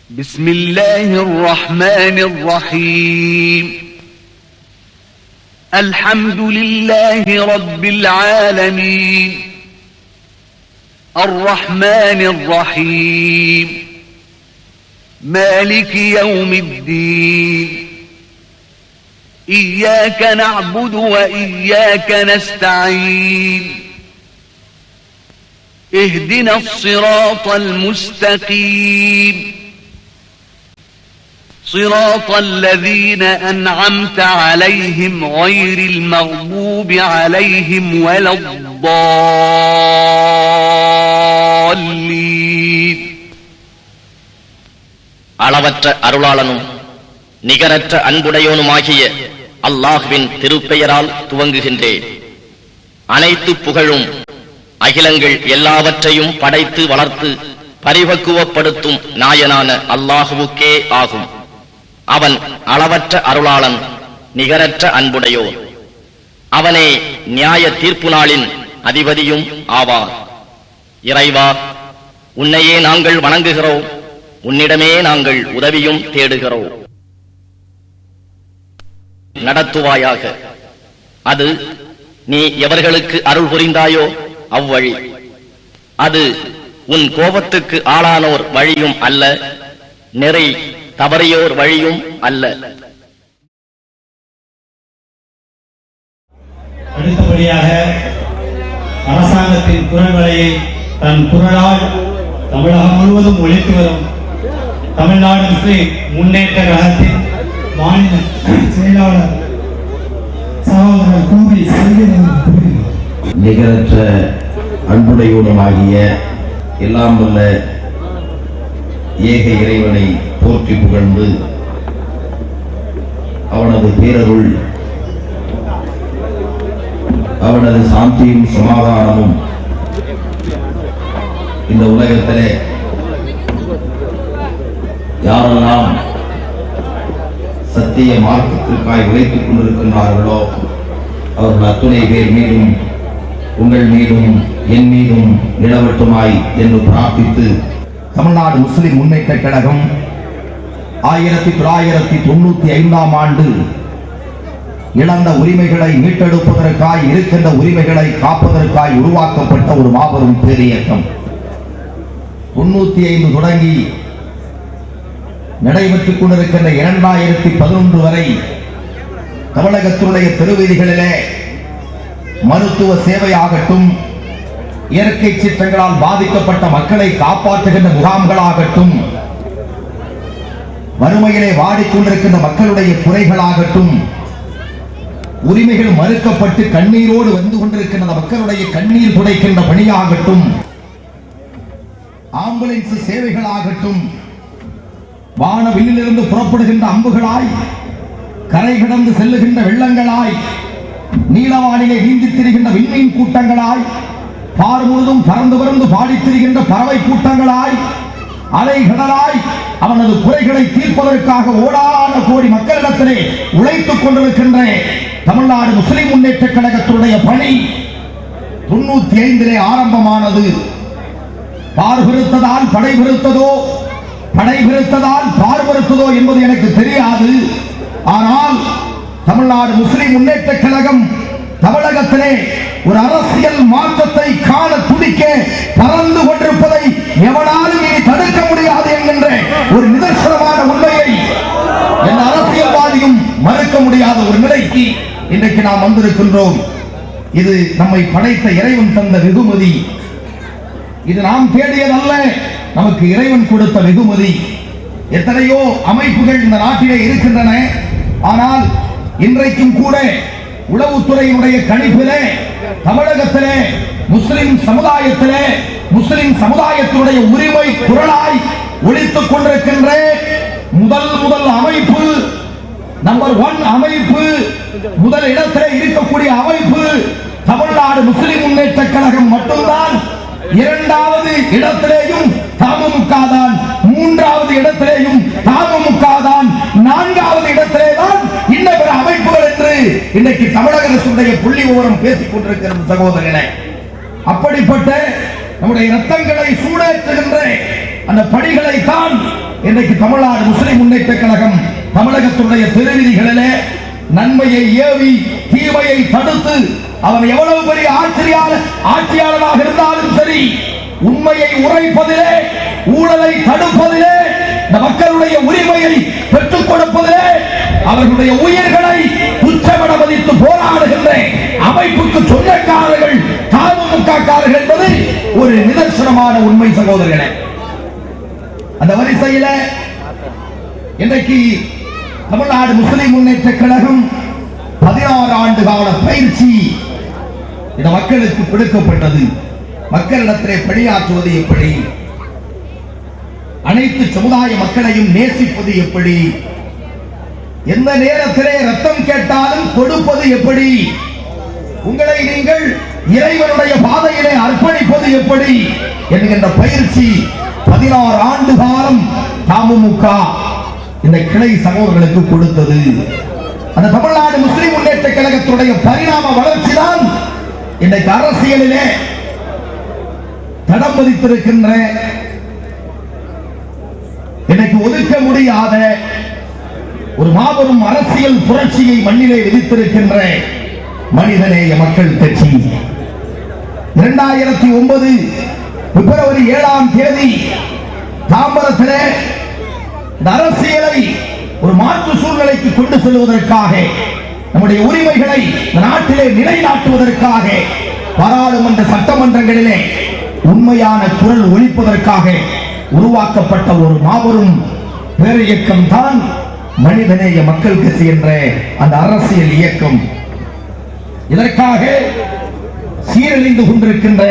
بسم الله الرحمن الرحيم الحمد لله رب العالمين الرحمن الرحيم مالك يوم الدين إياك نعبد وإياك نستعين اهدنا الصراط المستقيم صراط الذين أنعمت عليهم غير المغضوب عليهم ولا الضالين. அளவற்ற அருளாளனும் நிகரற்ற அன்புடையோனுமாகிய அல்லாஹ்வின் திருப்பெயரால் துவங்குகின்றேன். அனைத்து புகழும் அகிலங்கள் எல்லாவற்றையும் படைத்து வளர்த்து பரிபக்குவப்படுத்தும் நாயனான அல்லாஹுவுக்கே ஆகும். அவன் அளவற்ற அருளாளன், நிகரற்ற அன்புடையோன். அவனே நியாய தீர்ப்பு நாளின் அதிபதியும் ஆவார். இறைவா, உன்னையே நாங்கள் வணங்குகிறோம், உன்னிடமே நாங்கள் உதவியும் தேடுகிறோம். நடத்துவாயாக, அது நீ எவர்களுக்கு அருள் புரிந்தாயோ அவ்வழி. அது உன் கோபத்துக்கு ஆளானோர் வழியும் அல்ல, நெறி தவறியோர் வழியும் அல்ல. அடுத்தபடியாக அரசாங்கத்தின் குரல்வலையை தன் குரலால் தமிழகம் முழுவதும் ஒலித்து வரும் தமிழ்நாடு முஸ்லிம் முன்னேற்ற கழகத்தின் மாநில செயலாளர் சகோதரர் கோவை செல்வன் நிகரற்ற அன்புடையோனுமாகிய எல்லாம் வல்ல ஏக இறைவனை போற்றி புகழ்ந்து அவனது பேரருள், அவனது சாந்தியும் சமாதானமும் இந்த உலகத்திலே யாரெல்லாம் சத்திய மார்க்கத்திற்காய் உழைத்துக் கொண்டிருக்கின்றார்களோ அவர்கள் அத்துணை பேர் மீதும் உங்கள் மீதும் என் மீதும் நிலவட்டுமாய் என்று பிரார்த்தித்து, தமிழ்நாடு முஸ்லிம் முன்னேற்ற கழகம் 1995ஆம் ஆண்டு இழந்த உரிமைகளை மீட்டெடுப்பதற்காய், இருக்கின்ற உரிமைகளை காப்பதற்காய் உருவாக்கப்பட்ட ஒரு மாபெரும் பேரியக்கம். 95 தொடங்கி நடைபெற்றுக் கொண்டிருக்கின்ற 2011 வரை தமிழகத்தினுடைய தெருவீதிகளிலே மருத்துவ சேவையாகட்டும், இயற்கை சீற்றங்களால் பாதிக்கப்பட்ட மக்களை காப்பாற்றுகின்ற முகாம்களாகட்டும், வறுமையிலே வாடிக்கொண்டிருக்கின்ற மக்களுடைய குறைகளாகட்டும், உரிமைகள் மறுக்கப்பட்டு கண்ணீரோடு வந்து கொண்டிருக்கின்ற மக்களுடைய கண்ணீர் துடைக்கின்ற பணியாகட்டும், ஆம்புலன்ஸ் சேவைகளாகட்டும், வானவில்லிலிருந்து புறப்படுகின்ற அம்புகளாய், கரை கடந்து செல்லுகின்ற வெள்ளங்களாய், நீலவானிலே நீந்தி திரிகின்ற விண்மீன் கூட்டங்களாய், பார் முழுதும் பறந்து பறந்து பாடித் திரிகின்ற பறவை கூட்டங்களாய், அலை கடலாய் அவனது குறைகளை தீர்ப்பதற்காக ஓடான கோடி மக்களிடத்திலே உழைத்துக் கொண்டிருக்கின்ற தமிழ்நாடு முஸ்லிம் முன்னேற்ற கழகத்துடைய பணி 95 ஆரம்பமானது. பார் பெருத்ததால் படை பெருத்ததோ, படை பெருத்ததால் பார் பெருத்ததோ என்பது எனக்கு தெரியாது. ஆனால் தமிழ்நாடு முஸ்லிம் முன்னேற்ற கழகம் தமிழகத்திலே ஒரு அரசியல் மாற்றத்தை காண துடிக்க பறந்து கொண்டிருப்பதை எவனாலும் இனி தடுக்க முடியாது என்கின்ற ஒரு நிதர்சனமான உண்மையை எந்த அரசியல்வாதியும் மறுக்க முடியாத ஒரு நிலைக்கு இன்றைக்கு நாம் வந்திருக்கின்றோம். இது நம்மை படைத்த இறைவன் தந்த வெகுமதி. இது நாம் தேடியதல்ல, நமக்கு இறைவன் கொடுத்த வெகுமதி. எத்தனையோ அமைப்புகள் இந்த நாட்டிலே இருக்கின்றன. ஆனால் இன்றைக்கும் கூட உளவுத்துறையினுடைய கணிப்பிலே தமிழகத்திலே முஸ்லிம் சமுதாயத்தினுடைய உரிமை குரலாய் ஒலித்துக் கொண்டிருக்கின்ற முதல் அமைப்பு, நம்பர் 1 அமைப்பு, முதல் இடத்திலே இருக்கக்கூடிய அமைப்பு தமிழ்நாடு முஸ்லிம் முன்னேற்ற கழகம் மட்டும்தான். இரண்டாவது இடத்திலேயும் தமுமுக தான், மூன்றாவது இடத்திலேயும் தமுமுக தான், நான்காவது இடத்திலே தான் இன்ன பிற அமைப்புகள் என்று இன்றைக்கு தமிழக அரசுடைய புள்ளி விவரம் பேசிக் கொண்டிருக்கிறது சகோதரனே. அப்படிப்பட்ட நம்முடைய ரத்தங்களை சூடேற்றுகின்ற அந்த படிகளை தான் இன்றைக்கு தமிழ்நாடு முஸ்லிம் முன்னேற்ற கழகம் தமிழகத்துடைய திருவிதிகளிலே நன்மையை ஏவி தீமையை தடுத்து அவன் எவ்வளவு பெரிய ஆட்சியாளராக இருந்தாலும் சரி, உண்மையை உரைப்பதிலே, ஊழலை தடுப்பதிலே, இந்த மக்களுடைய உரிமையை பெற்றுக் கொடுப்பதிலே, அவர்களுடைய உயிர்களை துச்சமென மதித்து போராடுகின்ற அமைப்புக்கு சொந்தக்காரர்கள் தாமுமுகக்காரர்கள் என்பது ஒரு நிதர்சனமான உண்மை சகோதரர்களே. அந்த வரிசையில் இன்றைக்கு தமிழ்நாடு முஸ்லிம் முன்னேற்ற கழகம் 16 ஆண்டு கால பயிற்சி இந்த மக்களுக்கு கொடுக்கப்பட்டது. மக்களிடத்திலே பணியாற்றுவது எப்படி, அனைத்து சமுதாய மக்களையும் நேசிப்பது எப்படி, எந்த நேரத்திலே ரத்தம் கேட்டாலும் கொடுப்பது எப்படி, உங்களை நீங்கள் இறைவனுடைய பாதையிலே அர்ப்பணிப்பது எப்படி என்கின்ற பயிற்சி 16 ஆண்டு காலம் தமுமுக இந்த கிளை சகோதரர்களுக்கு கொடுத்தது. அந்த தமிழ்நாடு முஸ்லிம் முன்னேற்ற கழகத்துடைய பரிணாம வளர்ச்சி தான் இன்றைக்கு அரசியலிலே தடம் பதித்திருக்கின்ற, இன்னைக்கு ஒதுக்க முடியாத ஒரு மாபெரும் அரசியல் புரட்சியை மண்ணிலே விதித்திருக்கின்ற மனிதநேய மக்கள் கட்சி. 2009 பிப்ரவரி 7ஆம் தேதி தாம்பரத்திலே இந்த அரசியலை ஒரு மாற்று சூழ்நிலைக்கு கொண்டு செல்வதற்காக, நம்முடைய உரிமைகளை நாட்டிலே நிலைநாட்டுவதற்காக, பாராளுமன்ற சட்டமன்றங்களிலே உண்மையான குரல் ஒலிப்பதற்காக உருவாக்கப்பட்ட ஒரு மாபெரும் பேரியக்கம் தான் மனிதநேய மக்கள் கட்சி என்ற அந்த அரசியல் இயக்கம். இதற்காக சீரழிந்து கொண்டிருக்கின்ற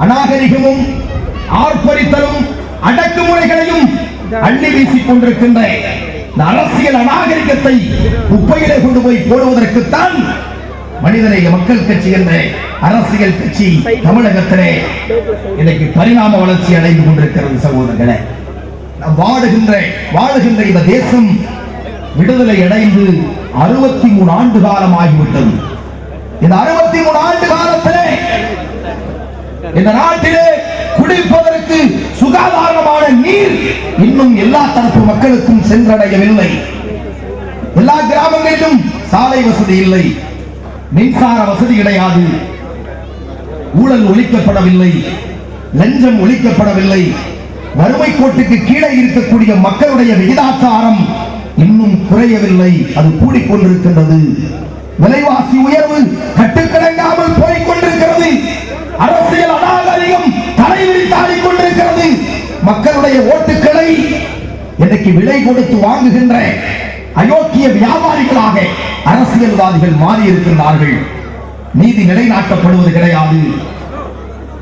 அநாகரிகமும் ஆர்ப்பரித்தலும் அடக்குமுறைகளையும் அள்ளி வீசிக் கொண்டிருக்கின்ற இந்த அரசியல் அநாகரிகத்தை குப்பையிலே கொண்டு போய் போடுவதற்குத்தான் மனிதநேய மக்கள் கட்சி என்ற அரசியல் கட்சி தமிழகத்திலே இன்னைக்கு பரிணாம வளர்ச்சி அடைந்து கொண்டிருக்கிறது சகோதரர்களே. வாழுகின்ற இந்த தேசம் விடுதலை அடைந்து 63 ஆண்டு காலம் ஆகிவிட்டது. இந்த 63 ஆண்டு காலத்திலே இந்த நாட்டிலே குடிப்பதற்கு சுகாதாரமான நீர் இன்னும் எல்லா தரப்பு மக்களுக்கும் சென்றடையவில்லை. எல்லா கிராமங்களிலும் சாலை வசதி இல்லை, மின்சார வசதி கிடையாது, ஊழல் ஒழிக்கப்படவில்லை, லஞ்சம் ஒழிக்கப்படவில்லை, வறுமை கோட்டுக்கு கீழே இருக்கக்கூடிய மக்களுடைய விகிதாச்சாரம் இன்னும் குறையவில்லை, அது கூடிக்கொண்டிருக்கின்றது. விலைவாசி உயர்வு கட்டுக்கடங்காமல் போய்கொண்டிருக்கிறது. அரசியல் அநாகரிகம் தலைவிரித்தாடிக் கொண்டிருக்கிறது. மக்களுடைய ஓட்டுக்களை இன்றைக்கு விலை கொடுத்து வாங்குகின்ற அயோக்கிய வியாபாரிகளாக அரசியல்வாதிகள் மாறி இருக்கின்றார்கள். நீதி நிலைநாட்டப்படுவது கிடையாது.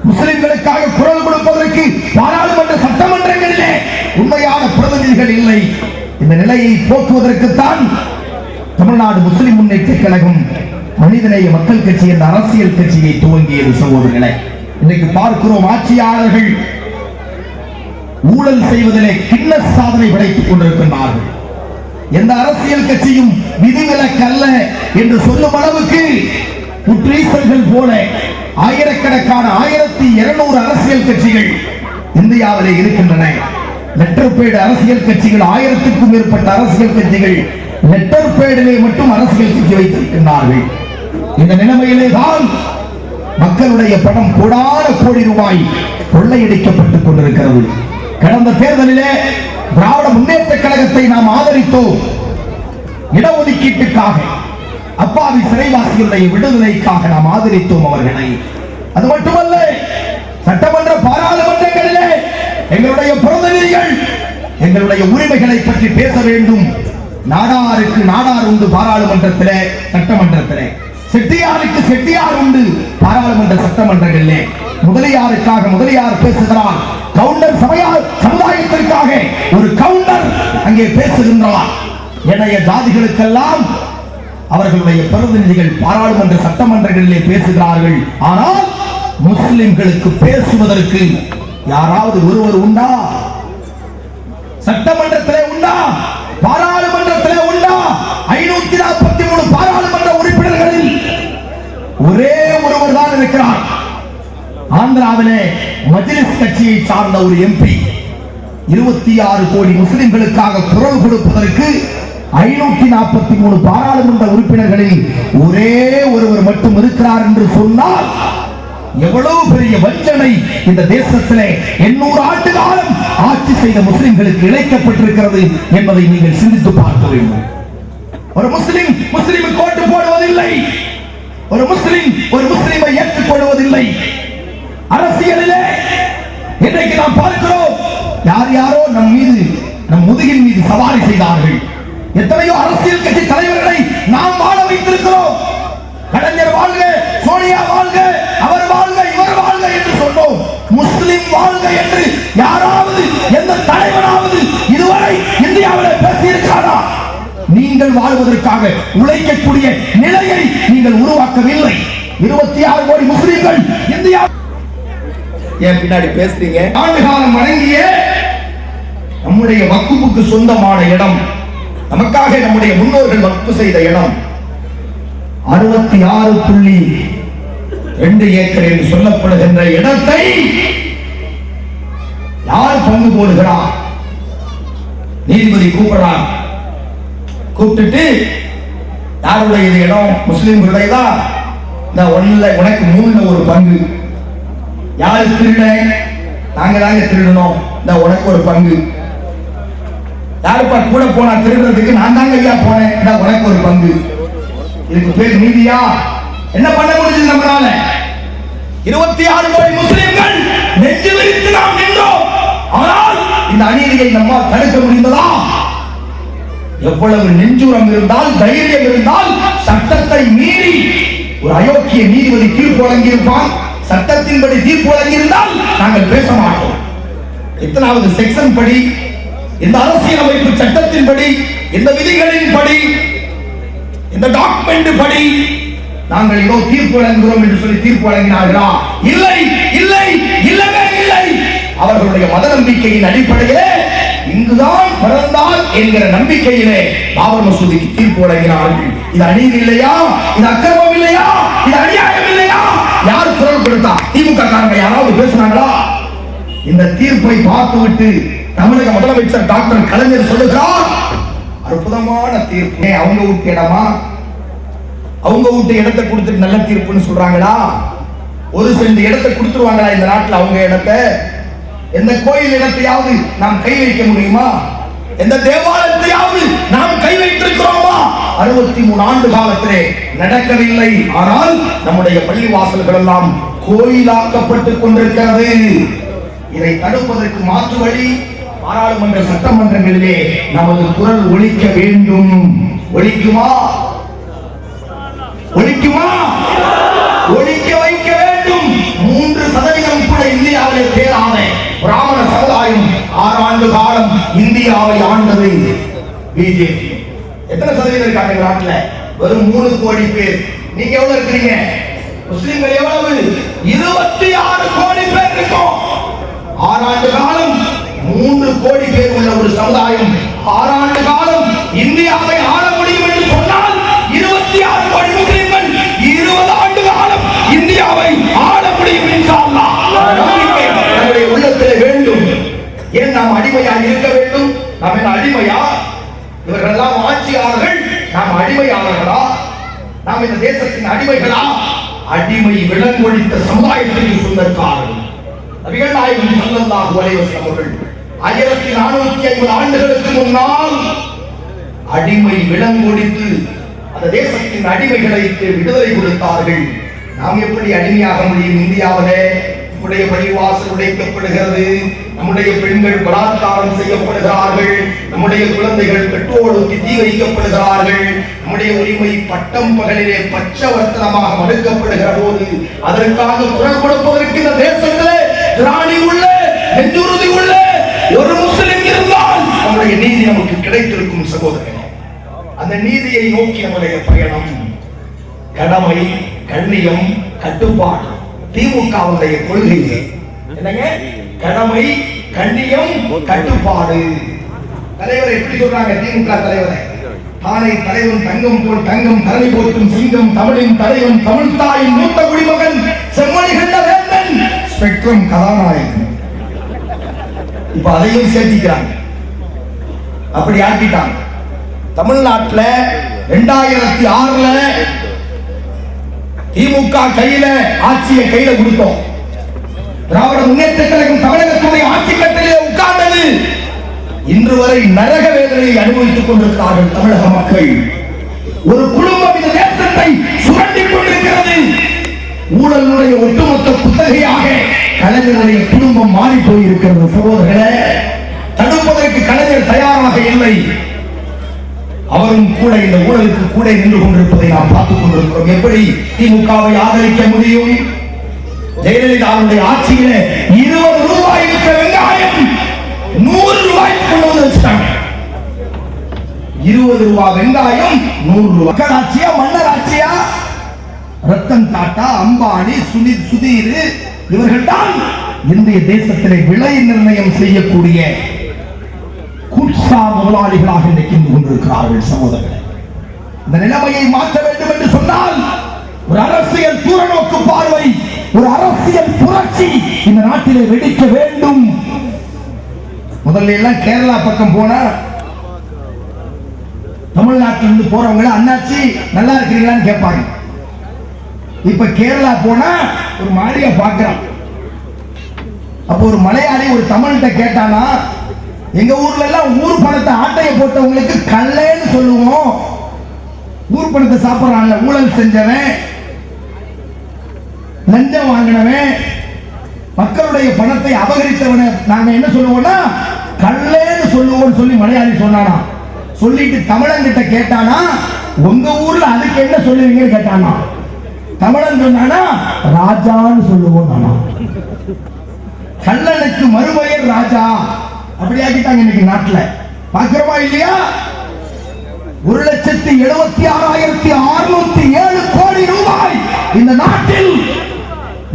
முஸ்லிம்களுக்காக குரல் கொடுப்பதற்கு பாராளுமன்ற சட்டமன்றங்களிலே உண்மையான பிரதிநிதிகள் இல்லை. இந்த நிலையை போக்குவதற்குத்தான் தமிழ்நாடு முஸ்லிம் முன்னேற்ற கழகம் மனிதநேய மக்கள் கட்சி என்ற அரசியல் கட்சியை துவங்கியது சகோதரர்களே. இன்றைக்கு பார்க்கிறோம், ஆட்சியாளர்கள் ஊழல் செய்வதிலே கின்னஸ் சாதனை படைத்துக் கொண்டிருக்கின்றார்கள். எந்த அரசியல் கட்சியும் விதிவிலக்கல்ல என்று சொல்லும் அளவுக்கு குற்றீசல்கள் போல ஆயிரக்கணக்கான 1200 அரசியல் கட்சிகள் இந்தியாவிலே இருக்கின்றன. லெட்டர் பேட் அரசியல் கட்சிகள் 1000க்கும் மேற்பட்ட அரசியல் கட்சிகள் லெட்டர் பேடிலே மட்டும் அரசியல் கட்சி வைத்திருக்கின்றார்கள். இந்த நிலைமையிலே தான் மக்களுடைய பணம் கோடான கோடி ரூபாய் கொள்ளையடிக்கப்பட்டுக் கொண்டிருக்கிறது. கடந்த தேர்தலிலே திராவிட முன்னேற்ற கழகத்தை நாம் ஆதரித்தோம். இடஒதுக்கீட்டுக்காக, அப்பாவி சிறைவாசிகளுடைய விடுதலைக்காக நாம் ஆதரித்தோம் அவர்களை. அது மட்டுமல்ல, சட்டமன்ற பாராளுமன்றங்களிலே எங்களுடைய பிரதிநிதிகள் எங்களுடைய உரிமைகளை பற்றி பேச வேண்டும். நாடாருக்கு நாடார் உண்டு பாராளுமன்றத்திலே, சட்டமன்றத்திலே. செட்டியாருக்கு செட்டியார் உண்டு பாராளுமன்ற சட்டமன்றங்களிலே. முதலியாருக்காக முதலியார் பேசுகிறார். கவுண்டர் சமுதாயத்திற்காக ஒரு கவுண்டர் அங்கே பேசுகின்றார். ஏனைய ஜாதிகளுக்கெல்லாம் அவர்களுடைய பிரதிநிதிகள் பாராளுமன்ற சட்டமன்றங்களிலே பேசுகிறார்கள். ஆனால் முஸ்லிம்களுக்கு பேசுவதற்கு யாராவது ஒருவர் உண்டா? சட்டமன்றத்திலே உண்டா? பாராளுமன்றத்திலே உண்டா? 543 பாராளுமன்ற உறுப்பினர்களில் ஒரே ஒருவர் தான் இருக்கிறார். ஆந்திராவிலே மஜ்லிஸ் கட்சியை சார்ந்த ஒரு எம்பி. 26 கோடி முஸ்லிம்களுக்காக குரல் கொடுப்பதற்கு 543 பாராளுமன்ற உறுப்பினர்களில் ஒரே ஒருவர் மட்டும் இருக்கிறார் என்று சொன்னால் எவ்வளவு பெரிய வஞ்சனை இந்த தேசத்திலே 800 ஆண்டு காலம் ஆட்சி செய்த முஸ்லிம்களுக்கு இழைக்கப்பட்டிருக்கிறது என்பதை நீங்கள் சிந்தித்து பார்க்க வேண்டும். ஒரு முஸ்லிமுக்கு ஓட்டு போடுவதில்லை, ஒரு முஸ்லிமை ஏற்றுக்கொள்வதில்லை. அரசியலிலே இன்றைக்கு நாம் பார்க்கிறோம், யாரோ நம் முதுகின் மீது சவாரி செய்தார்கள். எத்தனையோ அரசியல் கட்சி தலைவர்களை நாம் வாழ வைத்திருக்கிறோம். கலைஞர் வாழ்க, சோனியா வாழ்க, அவர் வாழ்க, இவர் வாழ்க என்று சொன்னோம். முஸ்லிம் வாழ்க என்று யாராவது எந்த தலைவராவது இதுவரை இந்தியாவில் பேசியிருக்கிறாரா? நீங்கள் வாழ்வதற்காக உழைக்கக்கூடிய நிலையை நீங்கள் உருவாக்கவில்லை. 26 கோடி முஸ்லிம்கள் இந்தியா ஏன் பின்னாடி பேசுறீங்க? ஆண்டு காலம் வழங்கிய நம்முடைய வக்குப்புக்கு சொந்தமான இடம், நமக்காக நம்முடைய முன்னோர்கள் வக்ஃப் செய்த இடம் 66.2 ஏக்கர் என்று சொல்லப்படுகின்ற இடத்தை யார் பங்கு போடுகிறார்? நீதிபதி கூப்பிடுறார். கூப்பிட்டுட்டு யாருடைய இது இடம்? முஸ்லிம்களுடையதா? இந்த ஒண்ணுல உனக்கு 3ல ஒரு பங்கு. யாரு திருட? நாங்க தாங்க திருடணும், இந்த உனக்கு ஒரு பங்கு. யாருப்பா கூட போனா திருடுறதுக்கு? நான் தாங்க ஐயா போனேன், இந்த உனக்கு ஒரு பங்கு. இதுக்கு பேர் நீதியா? என்ன பண்ண முடிஞ்சது நம்மளால? 26 கோடி முஸ்லிம்கள் நெஞ்சு விரித்து நாம் நின்றோம். ஆனால் இந்த அநீதியை நம்மால் தடுக்க முடிந்ததா? எவ்வளவு நெஞ்சுரம் இருந்தால், தைரியம் இருந்தால் சட்டத்தை மீறி ஒரு அயோக்கிய நீதிபதி தீர்ப்பு வழங்கியிருப்பான். சட்டத்தின்படி தீர்ப்பு வழங்கியிருந்தால் நாங்கள் பேச மாட்டோம். எத்தனாவது செக்ஷன் படி, இந்த அரசியலமைப்பு சட்டத்தின்படி, இந்த விதிகளின் படி, இந்த டாக்குமெண்ட் படி நாங்கள் ஏதோ தீர்ப்பு வழங்குகிறோம் என்று சொல்லி தீர்ப்பு வழங்கினார்களா? இல்லை, இல்லை, இல்லவே இல்லை. அவர்களுடைய மத நம்பிக்கையின் அடிப்படையிலே இங்குதான் பிறந்தால் என்கிற நம்பிக்கையிலே பாபர் மசூதிக்கு தீர்ப்பு வழங்கினார்கள். இது அநீதி இல்லையா? இது அக்கிரமம் இல்லையா? இது அநியாயம் இல்லையா? யார் குரல் கொடுத்தா? திமுக காரங்க யாராவது பேசுனாங்களா? இந்த தீர்ப்பை பார்த்துவிட்டு தமிழக முதலமைச்சர் டாக்டர் கலைஞர் சொல்லுகிறார், அற்புதமான தீர்ப்பு. அவங்க வீட்டு இடமா? அவங்க வீட்டு இடத்தை கொடுத்துட்டு நல்ல தீர்ப்புன்னு சொல்றாங்களா? ஒரு சென்ட் இடத்தை கொடுத்துருவாங்களா இந்த நாட்டில்? அவங்க இடத்தை, எந்த கோயில் இடத்தையாவது நாம் கை வைக்க முடியுமா? எந்த தேவாலயத்தையாவது நாம் கை வைத்திருக்கிறோமா? 63 ஆண்டு காலத்திலே நடக்கவில்லை. ஆனால் நம்முடைய பள்ளி வாசல்கள் எல்லாம் கோயிலாக்கப்பட்டுக் கொண்டிருக்கிறது. இதை தடுப்பதற்கு மாற்று வழி பாராளுமன்ற சட்டமன்றங்களிலே நமது குரல் ஒலிக்க வேண்டும். ஒலிக்குமா? ஒலிக்குமா? ஒலிக்க வைக்க வேண்டும். 3% கூட இந்தியாவிலே தேராத பிராமண சமுதாயம் 6 ஆண்டு காலம் இந்தியாவை ஆண்டது பிஜேபி. எத்தனை சதவீதம் இருக்காங்க நாட்டுல? வெறும் 3 கோடி பேர். நீங்க எவ்வளவு இருக்கீங்க? முஸ்லிம்கள் எவ்வளவு? 26 கோடி பேர் இருக்கோம். 6 ஆண்டு காலம் 3 கோடி பேர் உள்ள ஒரு சமுதாயம் 6 ஆண்டு காலம் இந்தியாவை ஆள முடியும் என்று சொன்னால் 26 கோடி முஸ்லிம்கள் 20 ஆண்டு காலம் இந்தியாவை ஆள முடியும் இன்ஷா அல்லாஹ். நம்பிக்கை நம்முடைய உள்ளத்தில் வேண்டும். ஏன் நாம் அடிமையாக இருக்க வேண்டும்? நாம் என்ன அடிமையா? இவர்கள் எல்லாம் ஆட்சியாளர்கள், நாம் அடிமையாளர்களா? நாம் இந்த தேசத்தின் அடிமைகளா? அடிமை விலங்கொழித்த சமுதாயத்திற்கு சொந்தக்காரர்கள். நபிகள் நாயகம் ஸல்லல்லாஹு அலைஹி வஸல்லம் அவர்கள் 1450 ஆண்டுகளுக்கு முன்னால் அடிமை விலங்கொழித்து அந்த தேசத்தின் அடிமைகளுக்கு விடுதலை கொடுத்தார்கள். நாம் எப்படி அடிமையாக முடியும்? இந்தியாவிலே நம்முடைய பள்ளிவாசல் உடைக்கப்படுகிறது, நம்முடைய பெண்கள் பலாத்காரம் செய்யப்படுகிறார்கள், நம்முடைய குழந்தைகள் பெட்ரோலுக்கு தீ வைக்கப்படுகிறார்கள், நம்முடைய உரிமை பட்டம் பகலிலே பச்சவர்த்தனமாக மறுக்கப்படுகிற போது அதற்காக குரல் கொடுப்பதற்கு இந்த தேசத்திலே திராணி உள்ள, நெஞ்சுறுதி உள்ள ஒரு முஸ்லிம் இருந்தால் நம்முடைய நீதி நமக்கு கிடைத்திருக்கும் சகோதரர்களே. அந்த நீதியை நோக்கி நம்முடைய பயணம். கடமை, கண்ணியம், கட்டுப்பாடு திமுகவுடைய கொள்கை. என்னங்க? கடமை, கண்ணியம், கட்டுப்பாடு. தலைவர் எப்படி சொல்றாங்க? திமுக தலைவரை தானை தலைவன் தங்கம் போல் தங்கம் தரணி போற்றும் சிங்கம் தமிழின் தலைவன் தமிழ் தாயின் மூத்த குடிமகன் செம்மொழி கண்ட வேந்தன் ஸ்பெக்ட்ரம் கதாநாயகன். இப்ப அதையும் சேர்த்திக்கிறாங்க. அப்படி ஆக்கிட்டாங்க. தமிழ்நாட்டில் 2006 திமுக கையில ஆட்சியை கையில கொடுத்தோம். திராவிட முன்னேற்ற கழகம் தமிழகத்துடைய ஆட்சி கட்டிலே உட்கார்ந்தது. இன்று வரை நரக வேதனையை அனுபவித்துக் கொண்டிருக்கிறார்கள் தமிழக மக்கள். ஒரு குடும்பம் இந்த தேசத்தை சுரண்டிக் கொண்டிருக்கிறது. ஊழலுடைய ஒட்டுமொத்த குத்தகையாக கலைஞருடைய குடும்பம் மாறி போயிருக்கிறது. சகோதரர்களே, தடுப்பதற்கு கலைஞர் தயாராக இல்லை. அவரும் கூட இந்த ஊழலுக்கு கூட நின்று கொண்டிருப்பதை நாம் பார்த்துக் கொண்டிருக்கிறோம். எப்படி திமுகவை ஆதரிக்க முடியும்? ஜெயலலிதாவுடைய ஆட்சியில 20 ரூபாய்க்கு வெங்காயம் 100 ரூபாய்க்கு கொண்டு வந்து வச்சுட்டாங்க. 20 ரூபாய் வெங்காயம் 100 ரூபாய். மக்களாட்சியா மன்னர் ஆட்சியா? ரத்தன் டாடா, அம்பானி, சுதீர் இவர்கள் தான் இந்திய தேசத்திலே விலை நிர்ணயம் செய்யக்கூடிய குட்சா முதலாளிகளாக இன்றைக்கு கொண்டிருக்கிறார்கள். சகோதரர்களே, இந்த நிலைமையை மாற்ற வேண்டும் என்று சொன்னால் ஒரு அரசியல் தூரநோக்கு பார்வை, ஒரு அரசியல் புரட்சி இந்த நாட்டிலே வெடிக்க வேண்டும். முதல்ல எல்லாம் கேரளா பக்கம் போனா தமிழ்நாட்டிலிருந்து போறவங்க அண்ணாச்சி நல்லா இருக்கிறீங்களான்னு கேட்பாங்க. இப்ப கேரளா போனா ஒரு மாதிரியா பாக்குறான். அப்போ ஒரு மலையாளி ஒரு தமிழ்கிட்ட கேட்டானா, எங்க ஊர்ல எல்லாம் ஊர் பணத்தை ஆட்டைய போட்டவங்களுக்கு கல்லேன்னு சொல்லுவோம். ஊர் பணத்தை சாப்பிடறான்ல, ஊழல் செஞ்சவன், லஞ்சம் வாங்கினவன், மக்களுடைய பணத்தை அபகரித்தவனை நாங்க என்ன சொல்லுவோம்னா கல்லேன்னு சொல்லுவோம் சொல்லி மலையாளி சொன்னானா. சொல்லிட்டு தமிழங்கிட்ட கேட்டானா, உங்க ஊர்ல அதுக்கு என்ன சொல்லுவீங்கன்னு கேட்டானா. தமிழன் சொன்னானா ராஜான்னு சொல்லுவோம். நானா கல்லனுக்கு மறுபெயர் ராஜா. அப்படி ஆக்கிட்டாங்க இன்னைக்கு நாட்டுல. பாக்குறோமா இல்லையா? 1,76,607 கோடி ரூபாய் இந்த நாட்டில்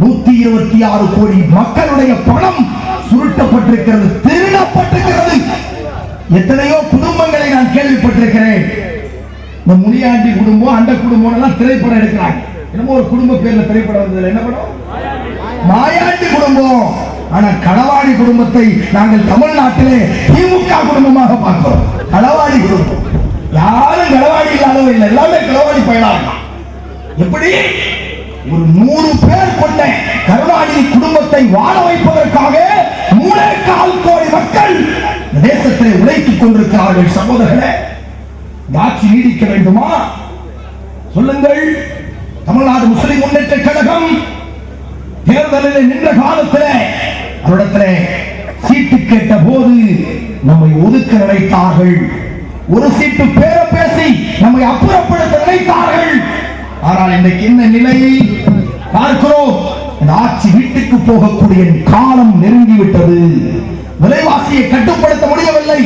126 கோடி மக்களுடைய பணம் சுருட்டப்பட்டிருக்கிறது, திருடப்பட்டிருக்கிறது. எத்தனையோ குடும்பங்களை நான் கேள்விப்பட்டிருக்கிறேன். இந்த முனியாண்டி குடும்பம், அந்த குடும்பம் எல்லாம் திரைப்படம் எடுக்கிறாங்க. என்னமோ ஒரு குடும்ப பேர்ல திரைப்படம் வந்தது. என்ன படம்? மாயாண்டி குடும்பம். ஆனா களவாடி குடும்பத்தை நாங்கள் தமிழ்நாட்டிலே திமுக குடும்பமாக பார்க்கிறோம். களவாடி குடும்பம். யாரும் களவாடி இல்லாதவ இல்லை, எல்லாமே களவாடி பயனாக. எப்படி ஒரு 100 பேர் கொண்ட கருணாநிதி குடும்பத்தை வாழ வைப்பதற்காக 3.25 கோடி மக்கள் தேசத்திலே உழைத்துக் கொண்டிருக்கிறார்கள். சகோதரர்களே, ஆட்சி நீடிக்க வேண்டுமா? சொல்லுங்கள். தமிழ்நாடு முஸ்லிம் முன்னேற்ற கழகம் தேர்தலில் நின்ற காலத்தில் அவரிடத்தில் சீட்டு கேட்ட போது நம்மை ஒதுக்க நினைத்தார்கள். ஒரு சீட்டு பேர பேசி நம்மை அப்புறப்படுத்த நினைத்தார்கள். ஆனால் இன்றைக்கு என்ன நிலையை பார்க்கிறோம்? இந்த ஆட்சி வீட்டுக்கு போகக்கூடிய காலம் நெருங்கிவிட்டது. விலைவாசியை கட்டுப்படுத்த முடியவில்லை,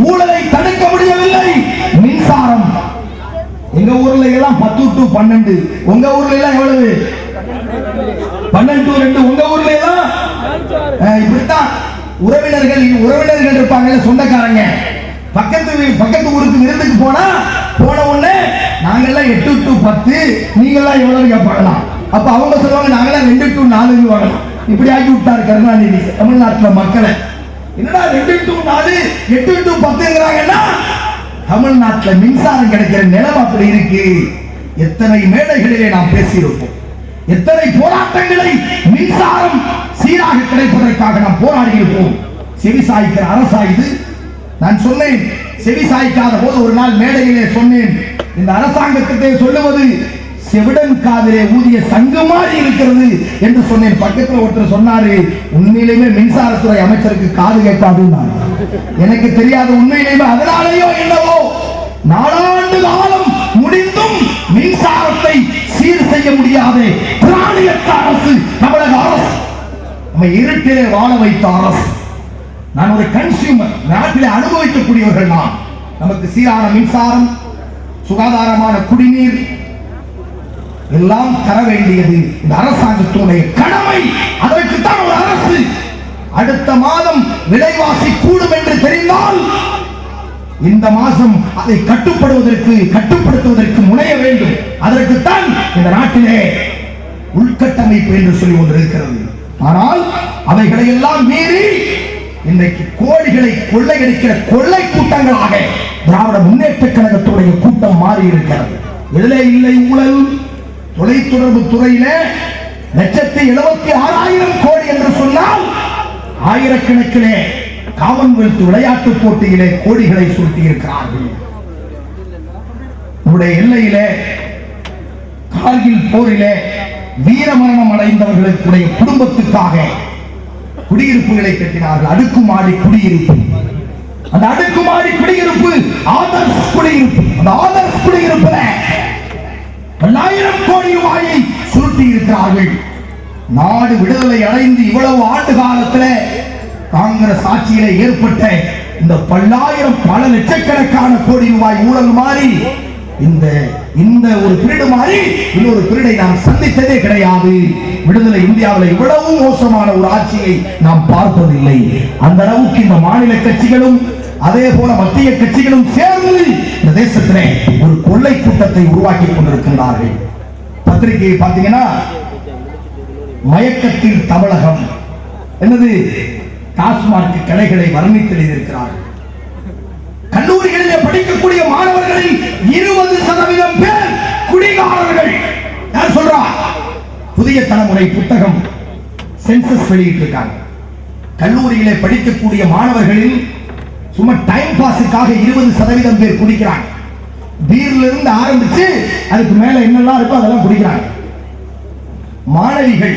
ஊழலை தடுக்க முடியவில்லை. மின்சாரம் எங்க ஊர்ல எல்லாம் 10 to 12, உங்க ஊர்ல எல்லாம் எவ்வளவு? 12 to 2. உங்க ஊர்ல எல்லாம் இப்படித்தான். உறவினர்கள் இருப்பாங்க, சொந்தக்காரங்க. பக்கத்து ஊருக்கு விருந்துக்கு போன உடனே நாங்கெல்லாம் 8 to 10, நீங்கெல்லாம் எவ்வளவு கேட்பாங்களாம். அப்ப அவங்க சொல்லுவாங்க நாங்கெல்லாம் 2 to 4 வாங்கலாம். இப்படி ஆக்கி விட்டாரு கருணாநிதி தமிழ்நாட்டுல மக்களை. என்னடா 2 to 4, 8 to 10ங்கிறாங்கன்னா தமிழ்நாட்டுல மின்சாரம் கிடைக்கிற நிலம் அப்படி இருக்கு. எத்தனை மேடைகளிலே நாம் பேசியிருப்போம், எத்தனை போராட்டங்களை மின்சாரம் சீராக கிடைப்பதற்காக நாம் போராடி இருப்போம். செவிசாய்க்கிற அரசா இது? நான் சொன்னேன், செவிசாய்க்காத போது ஒரு நாள் மேடையிலே சொன்னேன், இந்த அரசாங்கத்தை சொல்லுவது செவிடன் காதிலே ஊதிய சங்கு மாதிரி இருக்கிறது என்று சொன்னேன். பக்கத்தில் ஒருத்தர் சொன்னாரு, உண்மையிலேயே மின்சாரத்துறை அமைச்சருக்கு காது கேட்காதுன்னு. எனக்கு தெரியாது உண்மையிலேயே. அதனாலேயோ என்னவோ 4 ஆண்டு காலம் முடிந்தும் மின்சாரத்தை சீர் செய்ய முடியாத பிராணியற்ற அரசு தமிழக அரசு, நம்ம இருட்டிலே வாழ வைத்த அரசு. நான் ஒரு கன்சியூமர், நாட்டிலே அனுபவிக்கக்கூடியவர்கள். நான் நமக்கு சீரான மின்சாரம், சுகாதாரமான குடிநீர் எல்லாம் தர வேண்டியது இந்த அரசாங்கத்துடைய கடமை. அதற்குத்தான் ஒரு அரசு அடுத்த மாதம் விலைவாசி கூடும் என்று தெரிந்தால் இந்த மாதம் அதை கட்டுப்படுத்துவதற்கு முனைய வேண்டும். அதற்குத்தான் இந்த நாட்டிலே உள்கட்டமைப்பு என்று சொல்லி ஒன்று இருக்கிறது. ஆனால் அவைகளை எல்லாம் மீறி இன்றைக்கு கோடிகளை கொள்ளையடிக்கிற கொள்ளை கூட்டங்களாக திராவிட முன்னேற்ற கழகத்துடைய கூட்டம் மாறி இருக்கிறது. எதிலே இல்லை ஊழல்? தொலைத்தொடர்பு துறையில 1,76,000 கோடி என்று சொன்னால் ஆயிரக்கணக்கிலே காமன்வெல்த் விளையாட்டு போட்டியிலே கோடிகளை சுருட்டி இருக்கிறார்கள். நம்முடைய எல்லையிலே கார்கில் போரிலே வீரமரணம் அடைந்தவர்களுடைய குடும்பத்துக்காக குடியிருப்புகளை கட்டினார்கள். அடுக்குமாடி குடியிருப்பு. அந்த அடுக்குமாடி குடியிருப்பு ஆதர்ஸ் குடியிருப்பு. அந்த ஆதர்ஸ் குடியிருப்புல 1000 கோடி ரூபாயை சுருட்டி இருக்கிறார்கள். நாடு விடுதலை அடைந்து இவ்வளவு ஆண்டு காலத்தில் காங்கிரஸ் ஆட்சியில ஏற்பட்ட இந்த 10,000 பல லட்சக்கணக்கான கோடி ரூபாய் ஊழல் மாறி இந்த ஒரு திருடு மாறி இன்னொரு திருடை நாம் சந்தித்ததே கிடையாது. விடுதலை இந்தியாவில் இவ்வளவு மோசமான ஒரு ஆட்சியை நாம் பார்த்ததில்லை. அந்த அளவுக்கு இந்த மாநில கட்சிகளும் அதே போல மத்திய கட்சிகளும் சேர்ந்து இந்த தேசத்திலே ஒரு கொள்ளை கூட்டத்தை உருவாக்கி கொண்டிருக்கின்றார்கள். பத்திரிகையை பார்த்தீங்கன்னா மயக்கத்தில் தமிழகம் என்னது டாஸ்மாக் கடைகளை வர்ணித்து எழுதியிருக்கிறார்கள். கல்லூரிகளிலே படிக்கக்கூடிய மாணவர்களில் 20% பேர் குடிகாரர்கள். யார் சொல்றா? புதிய தலைமுறை புத்தகம் சென்சஸ் வெளியிட்டிருக்காங்க. கல்லூரியிலே படிக்கக்கூடிய மாணவர்களில் சும்மா டைம் பாஸுக்காக 20% பேர் குடிக்கிறாங்க. பீர்ல இருந்து ஆரம்பிச்சு அதுக்கு மேல என்னெல்லாம் இருக்கோ அதெல்லாம் குடிக்கிறாங்க. மாணவிகள்,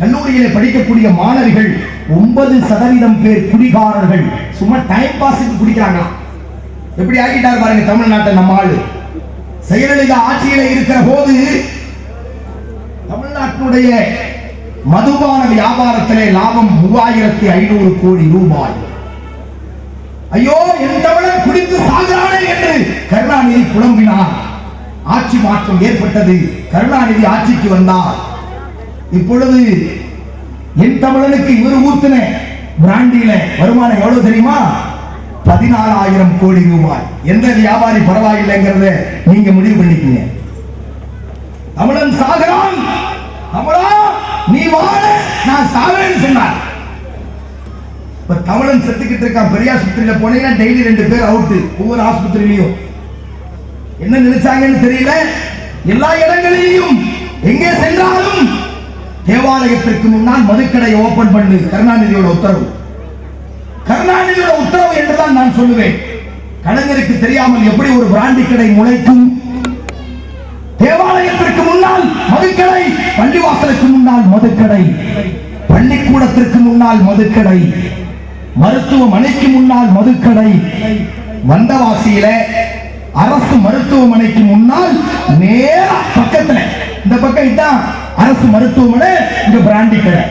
கல்லூரியிலே படிக்கக்கூடிய மாணவிகள் 9% பேர் குடிகாரர்கள். சும்மா டைம் பாஸுக்கு குடிக்கிறாங்க. எப்படி ஆக்கிட்டார் பாருங்க தமிழ்நாட்டை. நம்ம ஆளு செயலலிதா ஆட்சியில இருக்கிற போது தமிழ்நாட்டினுடைய மதுபான வியாபாரத்திலே லாபம் 3,500 கோடி ரூபாய். ஐயோ என் தமிழன் குடித்து சாகிறானே என்று கருணாநிதி புலம்பினார். ஆட்சி மாற்றம் ஏற்பட்டது. கருணாநிதி ஆட்சிக்கு வந்தார். இப்பொழுது என் தமிழனுக்கு இவர் ஊத்தின பிராண்டியில வருமானம் எவ்வளவு தெரியுமா? 14,000 கோடி ரூபாய். எந்த வியாபாரி பரவாயில்லைங்கிறத நீங்க முடிவு பண்ணிக்கீங்க. தமிழன் சாகிறான். தமிழா நீ வாழ நான் சாகிறேன்னு சொன்னார். இப்ப தமிழன் செத்துக்கிட்டு இருக்கான். பெரியாஸ்பத்திரியில போனீங்கன்னா டெய்லி 2 பேர் அவுட். ஒவ்வொரு ஆஸ்பத்திரியிலையும் என்ன நினைச்சாங்கன்னு தெரியல. எல்லா இடங்களிலும் எங்கே சென்றாலும் தேவாலயத்திற்கு முன்னால் மதுக்கடை ஓபன் பண்ணு. கருணாநிதியோட உத்தரவு. கருணாநிதியோட உத்தரவு என்றுதான் நான் சொல்லுவேன். கலைஞருக்கு தெரியாமல் எப்படி ஒரு பிராண்டி கடை முளைக்கும்? தேவாலயத்திற்கு முன்னால் மதுக்கடை, பள்ளிவாசலுக்கு முன்னால் மதுக்கடை, பள்ளிக்கூடத்திற்கு முன்னால் மதுக்கடை, மருத்துவமனைக்கு முன்னால் மதுக்கடை, வந்தவாசியில அரசு மருத்துவமனைக்கு முன்னால் நேர பக்கத்துல இந்த பக்கம் இதான் அரசு மருத்துவமனை, இந்த பிராண்டி கடை.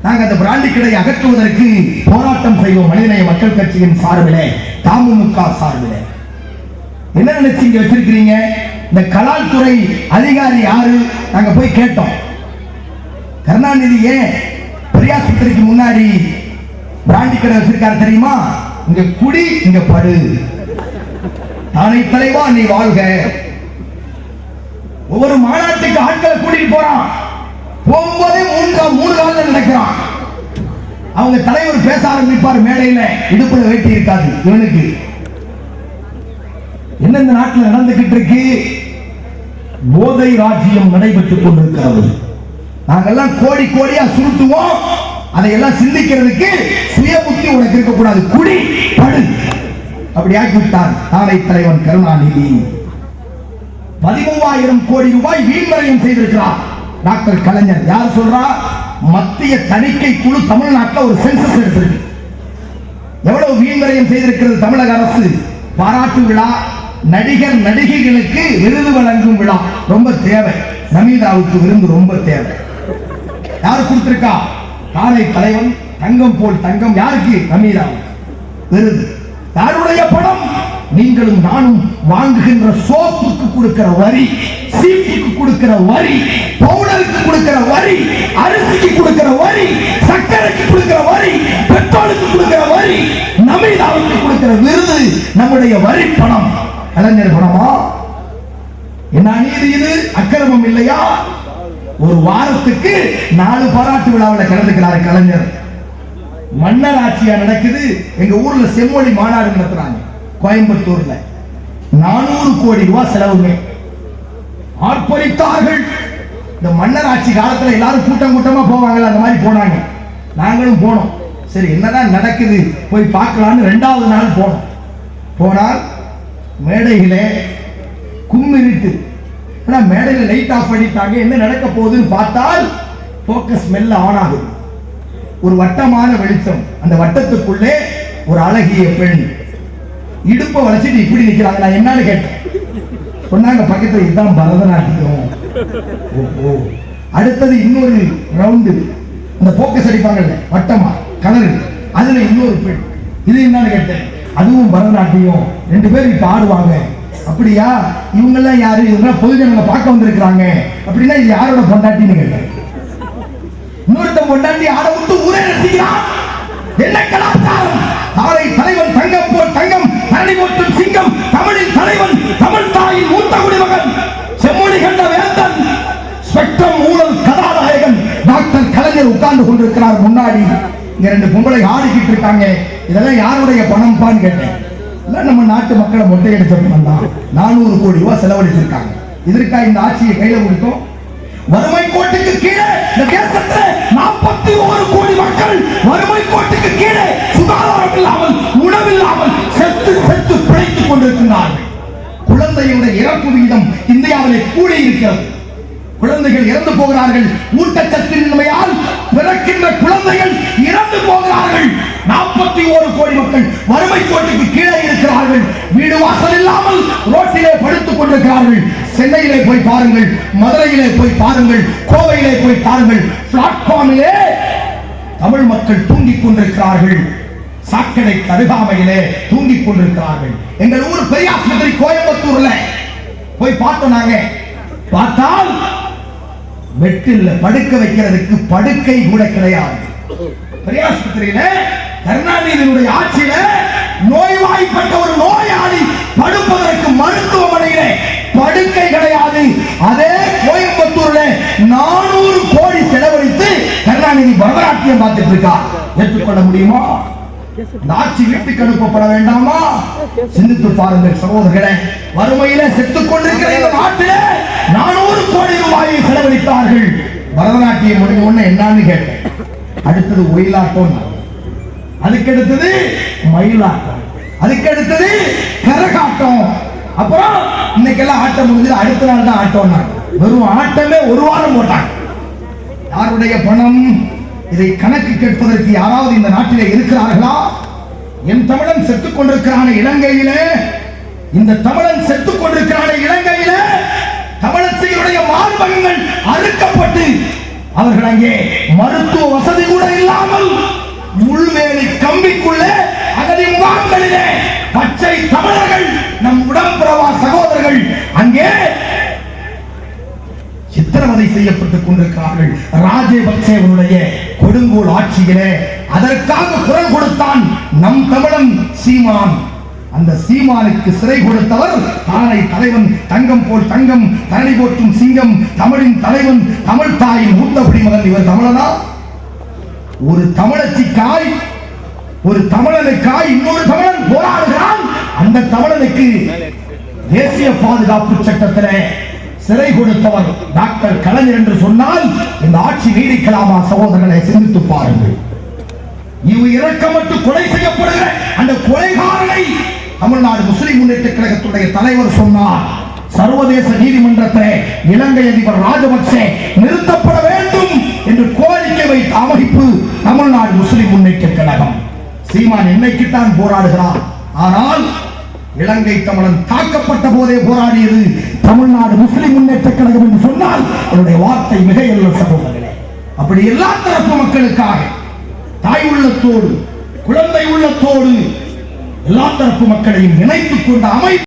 நாங்க அந்த பிராண்டி கடை அகற்றுவதற்கு போராட்டம் செய்வோம். மனிதநேய மக்கள் கட்சியின் சார்பிலே, தமுமுக சார்பிலே. என்ன நினைச்சீங்க வச்சிருக்கிறீங்க? இந்த கலால் துறை அதிகாரி யாரு? நாங்க போய் கேட்டோம். கருணாநிதி ஏன் பெரியாஸ்பத்திரிக்கு முன்னாடி பிராண்டி கடை வச்சிருக்காரு தெரியுமா? இங்க குடி, இங்க படு, தானை தலைவா நீ வாழ்க. ஒவ்வொரு மாநாட்டுக்கு ஆட்களை கூட்டிட்டு போறான். போகும்போதே 3 காலில் நடக்கிறான். அவங்க தலைவர் பேச ஆரம்பிப்பார் மேடையில. இடுப்புல வேட்டி இருக்காது இவனுக்கு. என்ன இந்த நாட்டில் நடந்துகிட்டு இருக்கு? போதை ராஜ்யம் நடைபெற்றுக் கொண்டிருக்கிறது. நாங்கெல்லாம் கோடி கோடியா சுருட்டுவோம். அதையெல்லாம் சிந்திக்கிறதுக்கு சுய புத்தி உனக்கு இருக்கக்கூடாது. குடி படு அப்படி ஆக்கிவிட்டார் தானை தலைவன் கருணாநிதி. 13,000 கோடி ரூபாய் வீண்வரையம் செய்திருக்கிறார் டாக்டர் கலைஞர். யார் சொல்றா? மத்திய தணிக்கை குழு தமிழ்நாட்டில் ஒரு சென்சஸ் எடுத்திருக்கு. எவ்வளவு வீண்வரையம் செய்திருக்கிறது தமிழக அரசு? பாராட்டு விழா, நடிகர் நடிகைகளுக்கு விருது வழங்கும் விழா ரொம்ப தேவை. நமீதாவுக்கு விருது ரொம்ப தேவை. யார் கொடுத்திருக்கா? தானை தலைவன். தங்கம் போல் தங்கம் யாருக்கு? நமீதாவுக்கு விருது. யாருடைய பணம்? நீங்களும் நானும் வாங்குகின்ற சோப்புக்கு கொடுக்கிற வரி, சீப்புக்கு கொடுக்கிற வரி, பவுடருக்கு கொடுக்கிற வரி, அரிசிக்கு கொடுக்கிற வரி, சர்க்கரைக்கு கொடுக்கிற வரி, பெட்ரோலுக்கு கொடுக்கிற வரி, நமீதாவுக்கு கொடுக்கிற விருது நம்முடைய வரி பணம். கலைஞர் பணமா? என்ன அநீதி இது? அக்கிரமம் இல்லையா? ஒரு வாரத்துக்கு 4 பாராட்டு விழாவில் கலந்துக்கிறார் கலைஞர். மன்னர் ஆட்சியா நடக்குது. எங்க ஊர்ல செம்மொழி மாநாடு நடத்துறாங்க கோயம்புத்தூர்ல. 400 கோடி ரூபாய் செலவுங்க. ஆர்ப்பரித்தார்கள். இந்த மன்னர் ஆட்சி காலத்துல எல்லாரும் கூட்டம் கூட்டமா போவாங்கல்ல, அந்த மாதிரி போனாங்க. நாங்களும் போனோம். சரி என்னதான் நடக்குது போய் பார்க்கலான்னு 2வது நாள் போனோம். போனால் மேடையிலே கும்மிருட்டு. ஆனா மேடையில லைட் ஆஃப் பண்ணிட்டாங்க. என்ன நடக்க போகுதுன்னு பார்த்தால் போக்கஸ் மெல்ல ஆன் ஆகுது. ஒரு வட்டமான வெளிச்சம். அந்த வட்டத்துக்குள்ளே ஒரு அழகிய பெண் இடுப்பை வளைச்சிட்டு இப்படி நிக்கிறாங்க. நான் என்னன்னு கேட்டேன். சொன்னாங்க பக்கத்துல இதுதான் பரதநாட்டியம். அடுத்தது இன்னொரு ரவுண்டு, அந்த போக்கஸ் அடிப்பாங்கல்ல வட்டமா கலரு, அதுல இன்னொரு பெண். இது என்னன்னு கேட்டேன். அதுவும் பரதநாட்டியம். 2 பேர் இப்ப ஆடுவாங்க. அப்படியா? இவங்க எல்லாம் யாரு? இவங்க பொதுஜனங்களை பார்க்க வந்திருக்கிறாங்க. அப்படின்னா இது யாரோட பொண்டாட்டின்னு கேட்டேன். இன்னொருத்த பொண்டாட்டி ஆட விட்டு ஊரே ரசிக்கிறான். என்ன கலாச்சாரம்! நாளை தலைவன் தங்கம் போல் தங்கம், தரணி போற்றும் சிங்கம், தமிழின் தலைவன், தமிழ் தாயின் மூத்த குடிமகன், செம்மொழி கண்ட வேந்தன், ஸ்பெக்ட்ரம் ஊழல் கதாநாயகன் டாக்டர் கலைஞர் உட்கார்ந்து கொண்டிருக்கிறார் முன்னாடி. இங்க 2 பொம்பளை ஆடிக்கிட்டு இருக்காங்க. இதெல்லாம் யாருடைய பணம் பான்னு கேட்டேன். நம்ம நாட்டு மக்களை மொட்டையடிச்ச பணம் தான். 400 கோடி ரூபாய் செலவழிச்சிருக்காங்க. இதற்கா இந்த ஆட்சியை கையில கொடுத்தோம். வறுமை கோட்டுக்கு கீழே இந்த தேசத்தில் 41 கோடி மக்கள் வறுமை கோட்டுக்கு கீழே சுகாதாரம் இல்லாமல், உணவில்லாமல் செத்து செத்து பிழைத்துக் கொண்டிருக்கிறார்கள். குழந்தையுடைய இறப்பு விகிதம் இந்தியாவிலே கூடி இருக்கிறது. குழந்தைகள் இறந்து போகிறார்கள். ஊட்டச்சத்தின்மையால் பிறக்கின்ற குழந்தைகள் இறந்து போகிறார்கள். 41 கோடி மக்கள் வறுமை கோட்டுக்கு கீழே இருக்கிறார்கள். வீடு வாசல் இல்லாமல் ரோட்டிலே படுத்துக் கொண்டிருக்கிறார்கள். சென்னையிலே போய் பாருங்கள், மதுரையிலே போய் பாருங்கள், கோவையிலே போய் பாருங்கள். பிளாட்பார்மிலே தமிழ் மக்கள் தூங்கிக் கொண்டிருக்கிறார்கள். சாக்கடை அருகாமையிலே தூங்கிக் கொண்டிருக்கிறார்கள். எங்கள் ஊர் பெரியாஸ்பத்திரி கோயம்புத்தூர்ல போய் பார்த்தோம். நாங்க பார்த்தால் பெட்டில் படுக்க வைக்கிறதுக்கு படுக்கை கூட கிடையாது. பெரியாஸ்பத்திரியில கருணாநிதியினுடைய ஆட்சியில நோய்வாய்ப்பட்ட ஒரு நோயாளி படுப்பதற்கு மருத்துவமனையிலே படுக்கை கிடையாது. அதே கோயம்புத்தூர்ல 400 கோடி செலவழித்து கருணாநிதி பரதநாட்டியம் பார்த்துட்டு இருக்கார். ஏற்றுக்கொள்ள முடியுமா? இந்த ஆட்சி வீட்டுக்கு அனுப்பப்பட வேண்டாமா? சிந்தித்து பாருங்கள் சகோதரர்களே. வறுமையில செத்துக் கொண்டிருக்கிற இந்த நாட்டிலே 400 கோடி ரூபாயை செலவழித்தார்கள். பரதநாட்டியம் முடிஞ்ச உடனே என்னன்னு கேட்டேன். அடுத்தது ஒயிலாட்டம், அதுக்கு அடுத்தது மயிலாட்டம், அதுக்கு அடுத்தது கரகாட்டம். அப்புறம் இன்னைக்கெல்லாம் ஆட்டம் முடிஞ்சது, அடுத்த நாள் தான் ஆட்டம். வெறும் ஆட்டமே 1 வாரம் போட்டாங்க. யாருடைய பணம்? இதை கணக்கு கேட்பதற்கு யாராவது இந்த நாட்டிலே இருக்கிறார்களா? என் தமிழன் செத்துக் கொண்டிருக்கிறான இலங்கையிலே, இந்த தமிழன் செத்துக் கொண்டிருக்கிறான இலங்கையிலே தமிழச்சிகளுடைய மார்பகங்கள் அறுக்கப்பட்டு அவர்கள் அங்கே மருத்துவ வசதி கூட இல்லாமல் முள்வேலி கம்பிக்குள்ளே அகதி முகாம்களிலே பச்சை தமிழர்கள், நம் உடம்பிறவா சகோதரர்கள் அங்கே சித்திரவதை செய்யப்பட்டுக் கொண்டிருக்கிறார்கள். ராஜபக்சேவனுடைய கொடுங்கோல் ஆட்சியிலே அதற்காக குரல் கொடுத்தான் நம் தமிழன் சீமான். அந்த சீமானுக்கு சிறை கொடுத்தவர் தானை தலைவன், தங்கம் போல் தங்கம், தரணி போற்றும் சிங்கம், தமிழின் தலைவன், தமிழ் தாயின் மூத்த குடிமகன். இவர் தமிழனா? ஒரு தமிழச்சிக்காய், ஒரு தமிழனுக்காய் இன்னொரு தமிழன் போராடுகிறான். அந்த தமிழனுக்கு தேசிய பாதுகாப்பு சட்டத்திலே சிறை கொடுத்தவர் டாக்டர் கலைஞர் என்று சொன்னால் இந்த ஆட்சி நீடிக்கலாமா? சகோதரர்களை சிந்தித்து பாருங்கள். இவ் இரக்கமற்று கொலை செய்யப்படுகிற அந்த கொலைகாரனை தமிழ்நாடு முஸ்லிம் முன்னேற்ற கழகத்துடைய தலைவர் சொன்னார். சர்வதேச நீதிமன்றத்தில் இலங்கை அதிபர் ராஜபக்சே நிறுத்தப்பட வேண்டும் என்று கோரிக்கை வைத்த அமைப்பு தமிழ்நாடு முஸ்லிம் முன்னேற்ற கழகம். சீமான் என்னைக்குத்தான் போராடுகிறார். ஆனால் இலங்கை தமிழன் தாக்கப்பட்ட போதே போராடியது தமிழ்நாடு முஸ்லிம் முன்னேற்ற கழகம் என்று சொன்னால் என்னுடைய வார்த்தை மிகையல்ல சகோதரர்களே. அப்படி எல்லா தரப்பு மக்களுக்காக தாய் உள்ளத்தோடு, குழந்தை உள்ளத்தோடு எல்லா தரப்பு மக்களையும் இணைத்துக் கொண்ட அமைப்பு